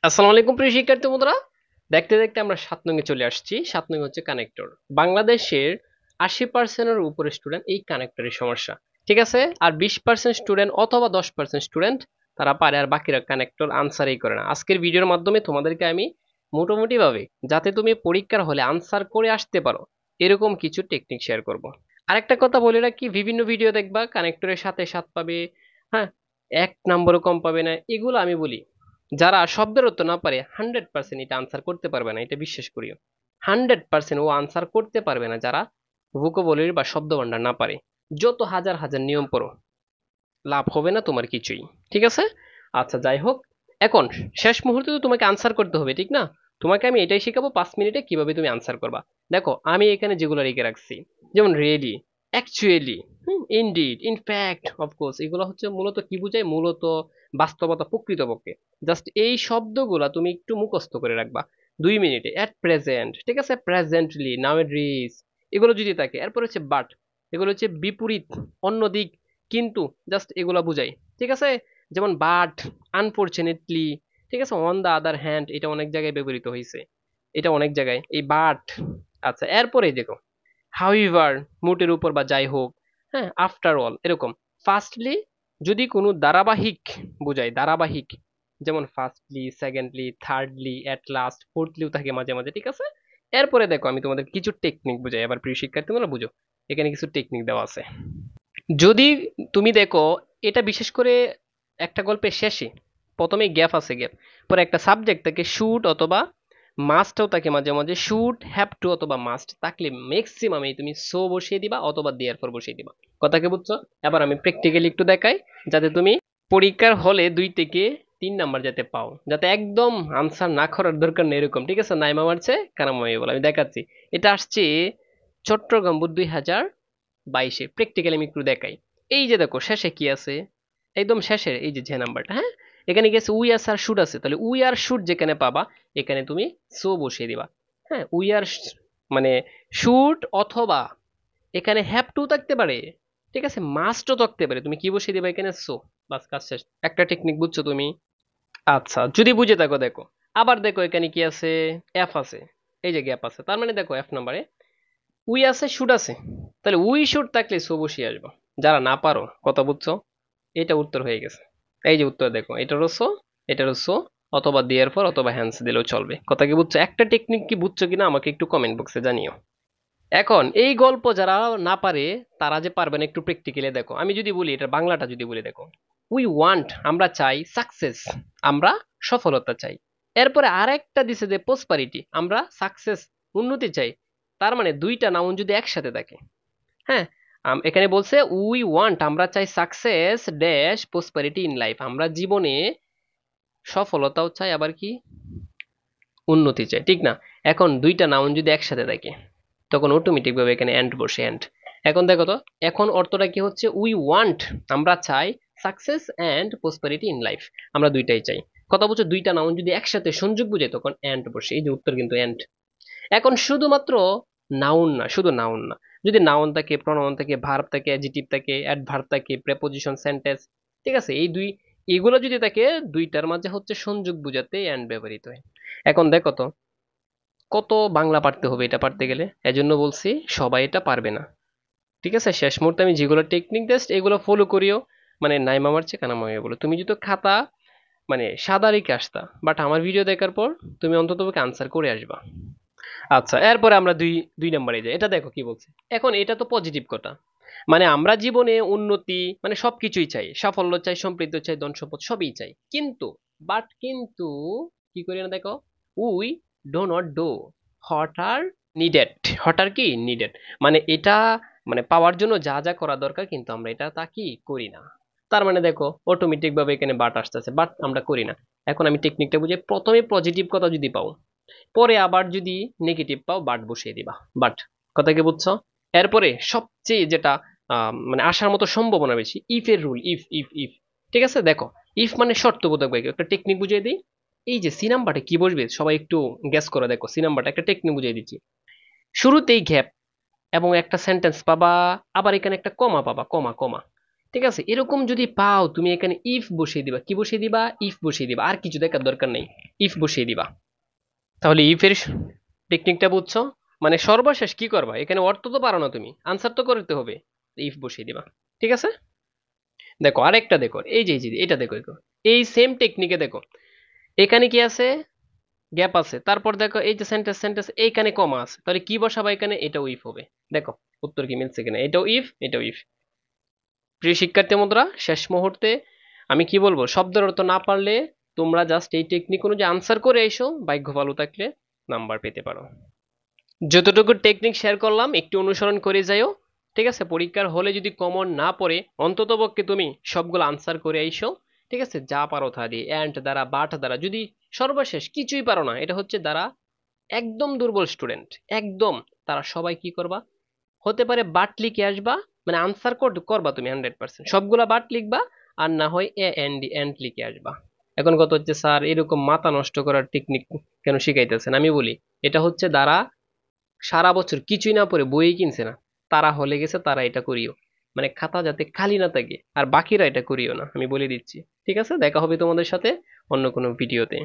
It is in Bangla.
আসসালামু আলাইকুম প্রিয় শিক্ষার্থী বন্ধুরা, দেখতে দেখতে আমরা 7 নং এ চলে আসছি। 7 নং হচ্ছে কানেক্টর। বাংলাদেশের 80%-এর উপরে স্টুডেন্ট এই কানেক্টরের সমস্যা, ঠিক আছে। আর 20% স্টুডেন্ট অথবা 10% স্টুডেন্ট তারা পারে, আর বাকিরা কানেক্টর আনসারই করে না। আজকের ভিডিওর মাধ্যমে তোমাদেরকে আমি মোটামুটি ভাবে যাতে তুমি পরীক্ষার হলে আনসার করে আসতে পারো এরকম কিছু টেকনিক শেয়ার করব। আরেকটা কথা বলে রাখি, বিভিন্ন ভিডিও দেখবা কানেক্টরের সাথে 7 পাবে, হ্যাঁ, 1 নম্বরও কম পাবে না, এগুলো আমি বলি যারা শব্দের অর্থ না পারে 100% এটা আনসার করতে পারবে না, এটা বিশ্বাস করিও। 100% ও আনসার করতে পারবে না যারা ভোকাবুলারি বা শব্দ ভান্ডার না পারে। যত হাজার হাজার নিয়ম পড়ো, লাভ হবে না তোমার কিছুই, ঠিক আছে। আচ্ছা, যাই হোক, এখন শেষ মুহূর্তে তো তোমাকে আনসার করতে হবে, ঠিক না? তোমাকে আমি এটাই শেখাবো 5 মিনিটে কিভাবে তুমি আনসার করবা। দেখো আমি এখানে যেগুলো রেখে রাখছি, যেমন really, actually, indeed, in fact, of course, এগুলো হচ্ছে মূলত কি বোঝায়, মূলত বাস্তবতা, প্রকৃতপক্ষে। জাস্ট এই শব্দগুলা তুমি একটু মুখস্থ করে রাখবা 2 মিনিটে। অ্যাট প্রেজেন্ট, ঠিক আছে, প্রেজেন্টলি, নাও এ, এগুলো যদি থাকে। এরপর হচ্ছে বাট, এগুলো হচ্ছে বিপরীত, অন্যদিক, কিন্তু, জাস্ট এগুলা বুঝাই, ঠিক আছে। যেমন বাট, আনফরচুনেটলি, ঠিক আছে, অন দা আদার হ্যান্ড, এটা অনেক জায়গায় ব্যবহৃত হয়েছে, এটা অনেক জায়গায় এই বাট। আচ্ছা, এরপরে দেখো হাউএভার, মোটের উপর বা যাই হোক, হ্যাঁ, আফটার অল, এরকম। ফার্স্টলি যদি কোনো ধারাবাহিক বোঝায়, ধারাবাহিক, যেমন firstly, secondly, thirdly, at last, ফোর্থলিও থাকে মাঝে মাঝে, ঠিক আছে। এরপরে দেখো আমি তোমাদের কিছু টেকনিক বুঝাই, এবার প্রিয় শিক্ষার্থী তোমরা বুঝো, এখানে কিছু টেকনিক দেওয়া আছে। যদি তুমি দেখো, এটা বিশেষ করে একটা গল্পের শেষে প্রথমে গ্যাপ আছে, গ্যাপ, পরে একটা সাবজেক্ট থাকে শুড অথবা মাস্টও থাকে, মাঝে মাঝে শুড, হ্যাভ টু অথবা মাস্ট থাকলে ম্যাক্সিমাম তুমি সো বসিয়ে দিবা অথবা দেয়ার পর বসিয়ে দিবা। কথা কি বুঝছো? এবার আমি প্র্যাকটিক্যালি একটু দেখাই, যাতে তুমি পরীক্ষার হলে 2 থেকে 3 নাম্বার যাতে পাও, যাতে একদম আনসার না করার দরকার নেই এরকম, ঠিক আছে। নাইমা মারছে কানামাই বলে আমি দেখাচ্ছি। এটা আসছে চট্টগ্রাম বোর্ড 2022-এ। প্র্যাকটিক্যালি আমি একটু দেখাই। এই যে দেখো শেষে কি আছে, একদম শেষের এই যে নাম্বারটা, হ্যাঁ, এখানে গেছে উই আর আর শুড আছে, তাহলে উই আর শুড যেখানে পাবা এখানে তুমি সো বসিয়ে দিবা। হ্যাঁ, উই আর মানে শুড অথবা এখানে হ্যাভ টু থাকতে পারে, ঠিক আছে, মাস্টও থাকতে পারে, তুমি কি বসিয়ে দিবা এখানে সো। বাস, কাজ শেষ। একটা টেকনিক বুঝছো তুমি? আচ্ছা, যদি বুঝে থাকো দেখো। আবার দেখো এখানে কি আছে, এফ আছে, এই যে গ্যাপ আছে, তার মানে দেখো এফ নাম্বারে উই আছে, শুড আছে, তাহলে উই শুড থাকলে সো বসিয়ে আসবো। যারা না পারো, কথা বুঝছো, এটা উত্তর হয়ে গেছে। এই যে উত্তর দেখো, এটারও সো, এটারও সো, অথবা দেয়ার পর অথবা হ্যান্স দিলেও চলবে। কথা কি বুঝছো? একটা টেকনিক কি বুঝছো কিনা আমাকে একটু কমেন্ট বক্সে জানিও। এখন এই গল্প যারা না পারে তারা যে পারবে না, একটু প্র্যাকটিক্যালি দেখো। আমি যদি বলি এটা বাংলাটা যদি বলি, দেখো, উই ওয়ান্ট, আমরা চাই, সাকসেস, আমরা সফলতা চাই। এরপরে আরেকটা দিছে যে প্রসপারিটি, আমরা সাকসেস, উন্নতি চাই। তার মানে দুইটা নাউন যদি একসাথে থাকে, হ্যাঁ, এখানে বলছে উই ওয়ান্ট, আমরা চাই, success dash prosperity in life, আমরা জীবনে সফলতাও চাই, আবার কি, উন্নতি চাই, ঠিক না? এখন দুইটা নাউন যদি একসাথে থাকে তখন অটোমেটিক ভাবে এখানে এন্ড বসে, এন্ড। এখন দেখো তো, এখন অর্থটা কি হচ্ছে, উই ওয়ান্ট, আমরা চাই, success and prosperity in life, আমরা দুইটাই চাই। কথা বলছে দুইটা নাউন যদি একসাথে সংযোগ বুঝায় তখন এন্ড বসে, এই যে উত্তর কিন্তু এন্ড। এখন শুধুমাত্র নাউন না, শুধু নাউন না, যদি নাউন থাকে, প্রনাউন থাকে, ভার্ব থাকে, অ্যাডজেক্টিভ থাকে, অ্যাডভার্ব থাকে, প্রেপোজিশন, সেন্টেন্স, ঠিক আছে, এই এগুলো যদি থাকে, দুইটার মাঝে হচ্ছে সংযোগ বুঝাতে এন্ড ব্যবহৃত হয়। এখন দেখো তো, কত বাংলা পারতে হবে এটা পারতে গেলে, এজন্য বলছি সবাই এটা পারবে না, ঠিক আছে। শেষ মুহূর্তে আমি যেগুলো টেকনিক জাস্ট এগুলো ফলো করিও, মানে নাইমা মারছে কানামা বলো, তুমি যদি খাতা মানে সাদা রেখে আসতা, বাট আমার ভিডিও দেখার পর তুমি অন্তত আনসার করে আসবা। আচ্ছা, এরপরে আমরা দুই দুই নম্বরে যাই। এটা দেখো কি বলছে। এখন এটা তো পজিটিভ কথা, মানে আমরা জীবনে উন্নতি মানে সবকিছুই চাই, সাফল্য চাই, সমৃদ্ধ চাই, ধন সম্পদ সবই চাই, কিন্তু, বাট কিন্তু, কি করি না দেখো, we do not do what are needed, what are কি নিডেড, মানে এটা, মানে পাওয়ার জন্য যা যা করা দরকার কিন্তু আমরা এটা তা কি করি না। তার মানে দেখো অটোমেটিক ভাবে এখানে বাট আসতেছে, বাট আমরা করি না। এখন আমি টেকনিকটা বুঝে, প্রথমে পজিটিভ কথা যদি পাও, পরে আবার যদি নেগেটিভ পাও, বাট বসিয়ে দিবা, বাট। কথা কি বুঝছো? এরপরে সবচেয়ে যেটা মানে আসার মতো সম্ভাবনা বেশি, ইফ এর রুল, ইফ ইফ ইফ, ঠিক আছে। দেখো, ইফ মানে শর্তবোধক বাক্য, একটা টেকনিক বুঝিয়ে দিই। এই যে সি নাম্বারটা কি বসবে সবাই একটু গ্যাস করে দেখো, সি নাম্বারটা একটা টেকনিক বুঝিয়ে দিচ্ছি। শুরুতেই গ্যাপ এবং একটা সেন্টেন্স পাবা, আবার এখানে একটা কমা পাবা, কমা কমা, ঠিক আছে, এরকম যদি পাও তুমি এখানে ইফ বসিয়ে দিবা, কি বসিয়ে দিবা, ইফ বসিয়ে দিবা, আর কিছু দেখার দরকার নেই, ইফ বসিয়ে দিবা। তাহলে ইফ এর টেকনিকটা বুঝছো? মানে সর্বশেষ কি করবা, এখানে অর্থ তো পারো না তুমি, আনসার তো করতে হবে, ইফ বসিয়ে দিবা। ঠিক আছে, দেখো আরেকটা দেখো, এই যে এটা দেখো, এই সেম টেকনিকে দেখো, এখানে কি আছে, গ্যাপ আছে, তারপর দেখো এই যে সেন্টেন্স সেন্টেন্স এইখানে কমা আছে, তাহলে কি বসাবা এখানে, এটাও ইফ হবে। দেখো উত্তর কি মিলছে কিনা, এটাও ইফ এটাও ইফ। প্রিয় শিক্ষার্থী বন্ধুরা, শেষ মুহূর্তে আমি কি বলবো, শব্দের অর্থ না পারলে তোমরা জাস্ট এই টেকনিক অনুযায়ী আনসার করে এসো, ভাগ্য ভালো থাকলে নাম্বার পেতে পারো। যতটুকু টেকনিক শেয়ার করলাম একটু অনুসরণ করে যাইও। ঠিক আছে, পরীক্ষার হলে যদি কমন না পড়ে অন্ততপক্ষে তুমি সবগুলো আনসার করে আইসো। ঠিক আছে, যা পারো তা দিয়ে, অ্যান্ড দ্বারা বাট দ্বারা, যদি সর্বশেষ কিছুই পারো না, এটা হচ্ছে দ্বারা একদম দুর্বল স্টুডেন্ট, একদম, তারা সবাই কি করবা, হতে পারে বাট লিখে আসবা, মানে আনসার করবা তুমি 100%, সবগুলা বাট লিখবা, আর না হয় এ এন ডি এন্ড লিখে আসবা। এখন কথা হচ্ছে স্যার এরকম মাথা নষ্ট করার টেকনিক কেন শিখাইতেছেন, আমি বলি এটা হচ্ছে দ্বারা সারা বছর কিছুই না পড়ে বই কিনছে না, তারা হলে গেছে, তারা এটা করিও, মানে খাতা যাতে খালি না থাকে, আর বাকিরা এটা করিও না, আমি বলে দিচ্ছি। ঠিক আছে, দেখা হবে তোমাদের সাথে অন্য কোনো ভিডিওতে।